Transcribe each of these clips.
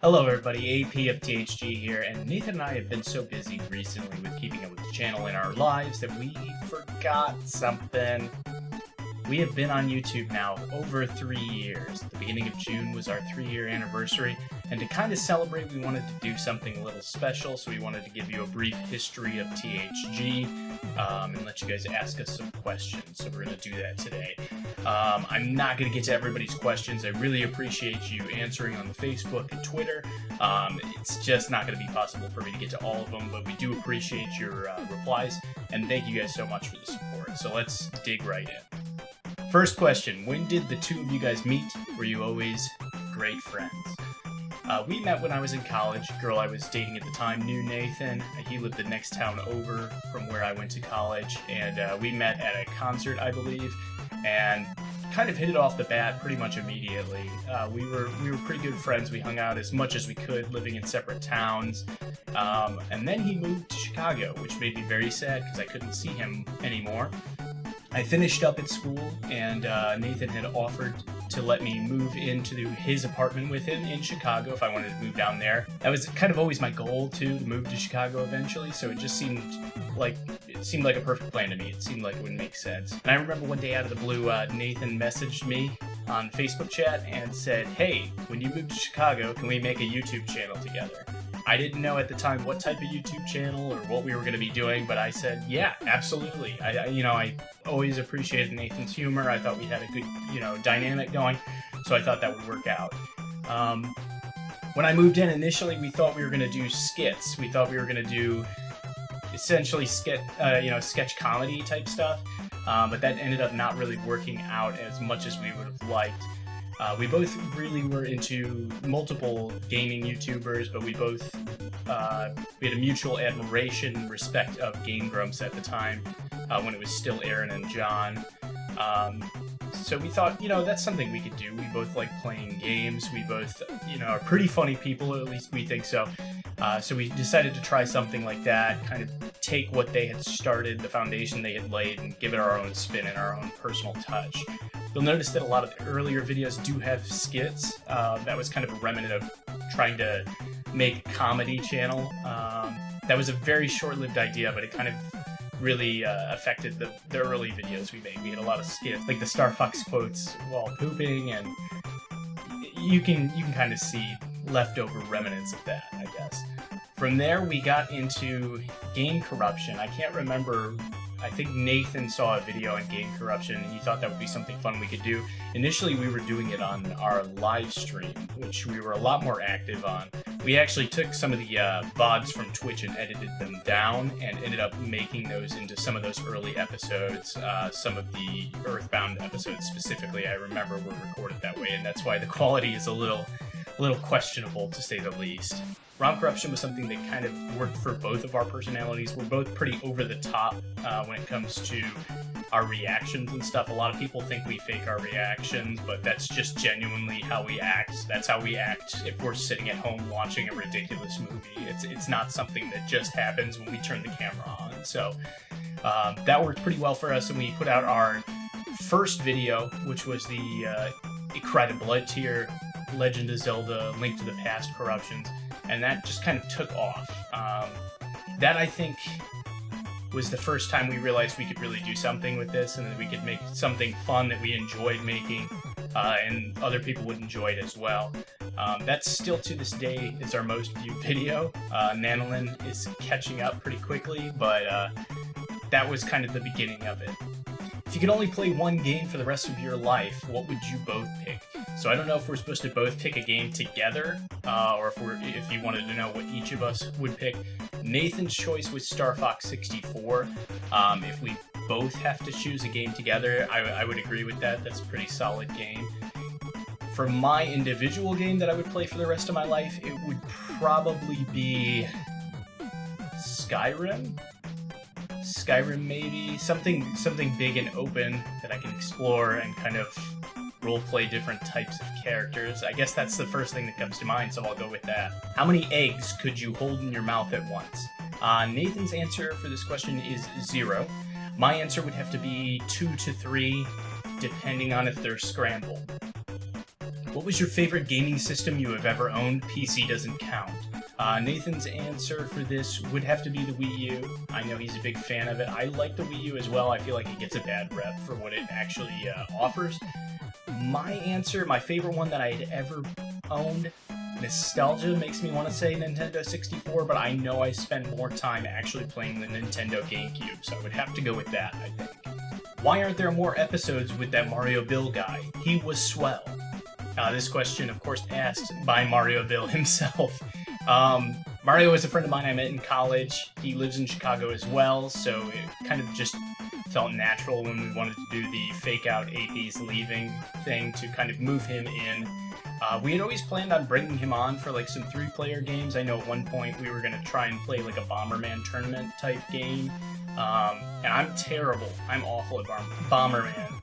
Hello everybody, AP of THG here, and Nathan and I have been so busy recently with keeping up with the channel in our lives that we forgot something. We have been on YouTube now over 3 years. The beginning of June was our 3-year anniversary, and to kind of celebrate, we wanted to do something a little special, so we wanted to give you a brief history of THG and let you guys ask us some questions, so we're going to do that today. I'm not going to get to everybody's questions. I really appreciate you answering on the Facebook and Twitter. It's just not going to be possible for me to get to all of them, but we do appreciate your replies, and thank you guys so much for the support. So let's dig right in. First question, when did the two of you guys meet? Were you always great friends? We met when I was in college. The girl I was dating at the time knew Nathan. He lived the next town over from where I went to college, and we met at a concert, I believe, and kind of hit it off the bat pretty much immediately. We were pretty good friends. We hung out as much as we could, living in separate towns. And then he moved to Chicago, which made me very sad because I couldn't see him anymore. I finished up at school, and Nathan had offered to let me move into his apartment with him in Chicago if I wanted to move down there. That was kind of always my goal, too, to move to Chicago eventually, so it just seemed like a perfect plan to me. It seemed like it would make sense. And I remember one day out of the blue, Nathan messaged me on Facebook chat and said, "Hey, when you move to Chicago, can we make a YouTube channel together?" I didn't know at the time what type of YouTube channel or what we were going to be doing, but I said, yeah, absolutely. I always appreciated Nathan's humor. I thought we had a good, dynamic going, so I thought that would work out. When I moved in initially, we thought we were going to do skits. We thought we were going to do essentially sketch comedy type stuff, but that ended up not really working out as much as we would have liked. We both really were into multiple gaming YouTubers, but we had a mutual admiration and respect of Game Grumps at the time, when it was still Aaron and John. So we thought, that's something we could do. We both like playing games. We both, are pretty funny people, at least we think so. So we decided to try something like that, kind of take what they had started, the foundation they had laid, and give it our own spin and our own personal touch. You'll notice that a lot of the earlier videos do have skits. That was kind of a remnant of trying to make a comedy channel. That was a very short-lived idea, but it kind of really affected the early videos we made. We had a lot of skits, like the Star Fox quotes while pooping, and you can kind of see leftover remnants of that, I guess. From there, we got into game corruption. I can't remember. I think Nathan saw a video on game corruption, and he thought that would be something fun we could do. Initially, we were doing it on our live stream, which we were a lot more active on. We actually took some of the VODs from Twitch and edited them down, and ended up making those into some of those early episodes. Some of the Earthbound episodes specifically, I remember, were recorded that way, and that's why the quality is a little questionable, to say the least. ROM corruption was something that kind of worked for both of our personalities. We're both pretty over the top when it comes to our reactions and stuff. A lot of people think we fake our reactions, but that's just genuinely how we act. That's how we act if we're sitting at home watching a ridiculous movie. It's not something that just happens when we turn the camera on. So that worked pretty well for us, and we put out our first video, which was the Cry the Blood tier, Legend of Zelda, Link to the Past corruptions, and that just kind of took off. That, I think, was the first time we realized we could really do something with this, and that we could make something fun that we enjoyed making, and other people would enjoy it as well. That's still, to this day, is our most viewed video. Nanolin is catching up pretty quickly, but that was kind of the beginning of it. If you could only play one game for the rest of your life, what would you both pick? So I don't know if we're supposed to both pick a game together, or if you wanted to know what each of us would pick. Nathan's choice was Star Fox 64. If we both have to choose a game together, I would agree with that. That's a pretty solid game. For my individual game that I would play for the rest of my life, it would probably be Skyrim. Skyrim, maybe. Something big and open that I can explore and kind of roleplay different types of characters. I guess that's the first thing that comes to mind, so I'll go with that. How many eggs could you hold in your mouth at once? Nathan's answer for this question is 0. My answer would have to be 2 to 3, depending on if they're scrambled. What was your favorite gaming system you have ever owned? PC doesn't count. Nathan's answer for this would have to be the Wii U. I know he's a big fan of it. I like the Wii U as well. I feel like it gets a bad rep for what it actually offers. My answer, my favorite one that I had ever owned, nostalgia makes me want to say Nintendo 64, but I know I spend more time actually playing the Nintendo GameCube, so I would have to go with that, I think. Why aren't there more episodes with that Mario Bill guy? He was swell. This question, of course, asked by Mario Bill himself. Mario is a friend of mine I met in college. He lives in Chicago as well, so it kind of just felt natural when we wanted to do the fake out APs leaving thing to kind of move him in. We had always planned on bringing him on for like some 3-player games. I know at one point we were going to try and play like a Bomberman tournament type game. And I'm terrible. I'm awful at Bomberman.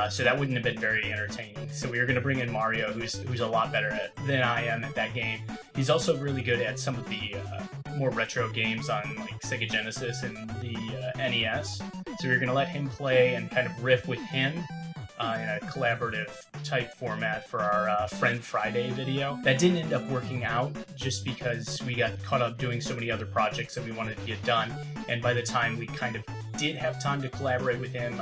So that wouldn't have been very entertaining. So we were going to bring in Mario, who's a lot better than I am at that game. He's also really good at some of the more retro games on like Sega Genesis and the NES. So we were going to let him play and kind of riff with him in a collaborative type format for our Friend Friday video. That didn't end up working out just because we got caught up doing so many other projects that we wanted to get done. And by the time we kind of did have time to collaborate with him,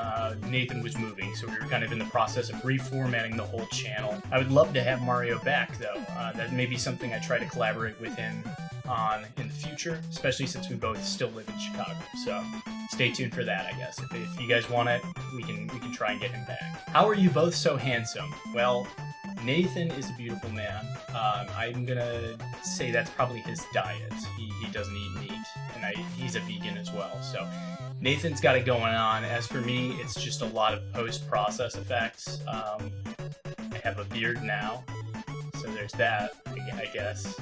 Nathan was moving, so we were kind of in the process of reformatting the whole channel. I would love to have Mario back, though. That may be something I try to collaborate with him on in the future, especially since we both still live in Chicago. So stay tuned for that, I guess. If you guys want it, we can try and get him back. How are you both so handsome? Well, Nathan is a beautiful man. I'm gonna say that's probably his diet. He doesn't eat meat, and he's a vegan as well. So Nathan's got it going on. As for me, it's just a lot of post-process effects. I have a beard now, so there's that, I guess.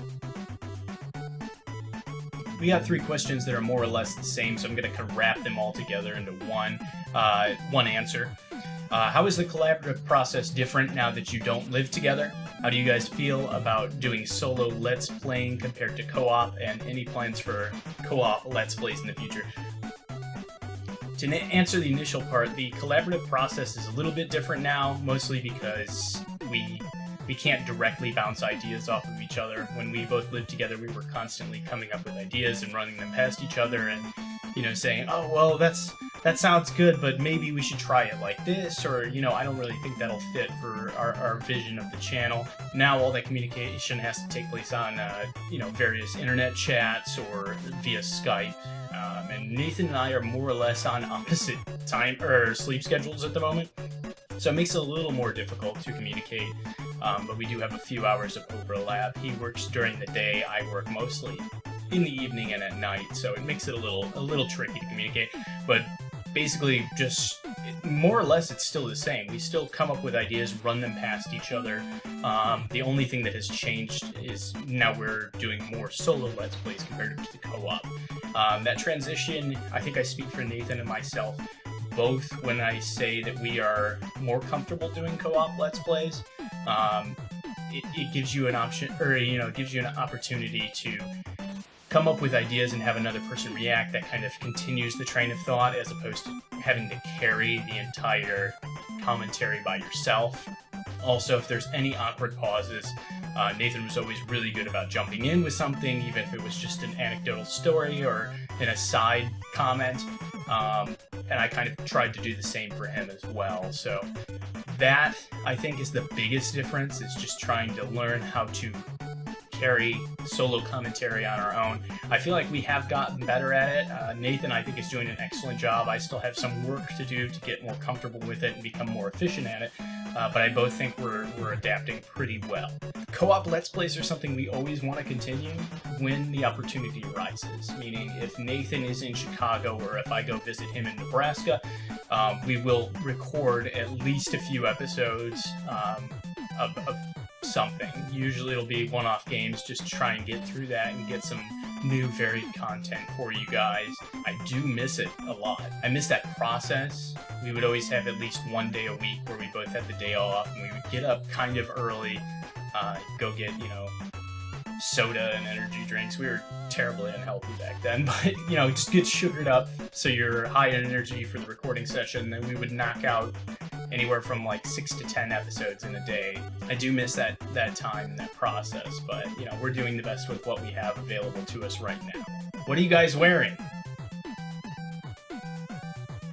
We got 3 questions that are more or less the same, so I'm going to kind of wrap them all together into one answer. How is the collaborative process different now that you don't live together? How do you guys feel about doing solo Let's Playing compared to co-op, and any plans for co-op Let's Plays in the future? To answer the initial part, the collaborative process is a little bit different now, mostly because we can't directly bounce ideas off of each other. When we both lived together, we were constantly coming up with ideas and running them past each other and, saying, oh, well, that sounds good, but maybe we should try it like this, or, I don't really think that'll fit for our vision of the channel. Now all that communication has to take place on, various internet chats or via Skype. And Nathan and I are more or less on opposite time or sleep schedules at the moment, so it makes it a little more difficult to communicate. But we do have a few hours of overlap. He works during the day. I work mostly in the evening and at night, so it makes it a little tricky to communicate. But basically, just more or less, it's still the same. We still come up with ideas, run them past each other. The only thing that has changed is now we're doing more solo Let's Plays compared to the co-op. That transition, I think I speak for Nathan and myself both when I say that we are more comfortable doing co-op Let's Plays. It gives you an option, or it gives you an opportunity to come up with ideas and have another person react. That kind of continues the train of thought, as opposed to having to carry the entire commentary by yourself. Also, if there's any awkward pauses, Nathan was always really good about jumping in with something, even if it was just an anecdotal story or an aside comment. And I kind of tried to do the same for him as well. So that, I think, is the biggest difference, is just trying to learn how to carry solo commentary on our own. I feel like we have gotten better at it. Nathan, I think, is doing an excellent job. I still have some work to do to get more comfortable with it and become more efficient at it, but I both think we're adapting pretty well. Co-op Let's Plays are something we always want to continue when the opportunity arises, meaning if Nathan is in Chicago or if I go visit him in Nebraska, we will record at least a few episodes of something. Usually it'll be one-off games, just to try and get through that and get some new varied content for you guys. I do miss it a lot. I miss that process. We would always have at least one day a week where we both had the day off, and we would get up kind of early, go get, soda and energy drinks. We were terribly unhealthy back then, but, just get sugared up so you're high in energy for the recording session. Then we would knock out anywhere from like 6 to 10 episodes in a day. I do miss that time and that process, but you know, we're doing the best with what we have available to us right now. What are you guys wearing?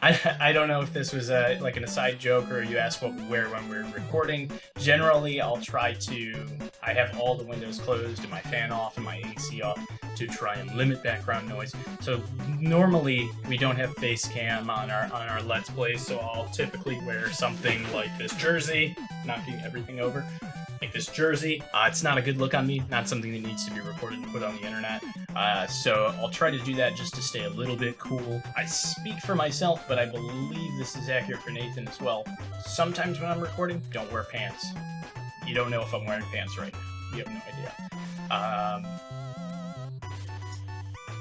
I don't know if this was like an aside joke or you asked what we wear when we're recording. Generally, I'll try to... I have all the windows closed and my fan off and my AC off to try and limit background noise. So normally we don't have face cam on our Let's Plays, so I'll typically wear something like this jersey, knocking everything over. Like this jersey. It's not a good look on me, not something that needs to be recorded and put on the internet. So I'll try to do that just to stay a little bit cool. I speak for myself, but I believe this is accurate for Nathan as well. Sometimes when I'm recording, don't wear pants. You don't know if I'm wearing pants right now. You have no idea.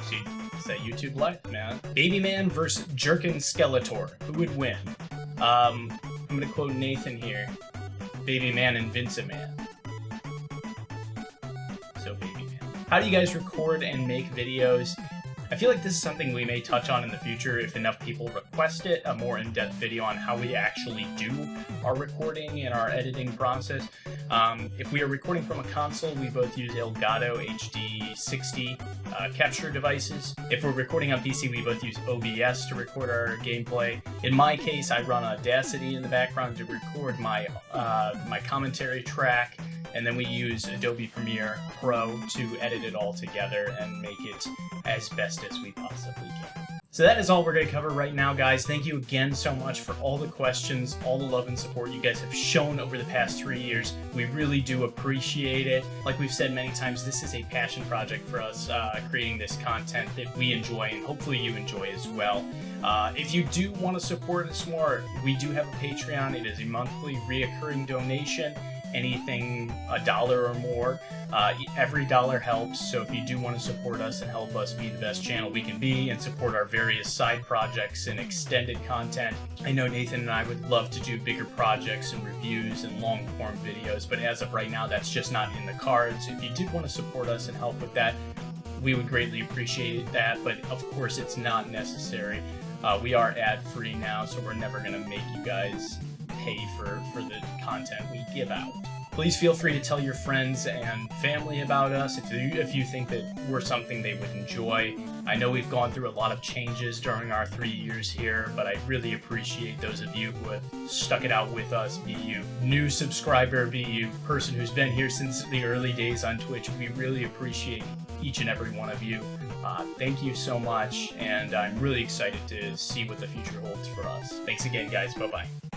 See, is that YouTube Live, man? Baby Man versus Jerkin Skeletor. Who would win? I'm gonna quote Nathan here. Baby Man and Vincent Man. So Baby Man. How do you guys record and make videos? I feel like this is something we may touch on in the future if enough people request it, a more in-depth video on how we actually do our recording and our editing process. If we are recording from a console, we both use Elgato HD60 capture devices. If we're recording on PC, we both use OBS to record our gameplay. In my case, I run Audacity in the background to record my my commentary track, and then we use Adobe Premiere Pro to edit it all together and make it as best as we possibly can. So that is all we're going to cover right now, guys. Thank you again so much for all the questions, all the love and support you guys have shown over the past 3 years. We really do appreciate it. Like we've said many times, this is a passion project for us, creating this content that we enjoy and hopefully you enjoy as well. If you do want to support us more, we do have a Patreon. It is a monthly reoccurring donation. Anything $1 or more, every dollar helps. So if you do want to support us and help us be the best channel we can be and support our various side projects and extended content, I know Nathan and I would love to do bigger projects and reviews and long form videos, but as of right now that's just not in the cards. If you did want to support us and help with that, we would greatly appreciate that, but of course it's not necessary. We are ad free now, so we're never going to make you guys pay for the content we give out. Please feel free to tell your friends and family about us if you think that we're something they would enjoy. I know we've gone through a lot of changes during our 3 years here, but I really appreciate those of you who have stuck it out with us, be you new subscriber, be you person who's been here since the early days on Twitch. We really appreciate each and every one of you. Thank you so much, and I'm really excited to see what the future holds for us. Thanks again, guys. Bye-bye.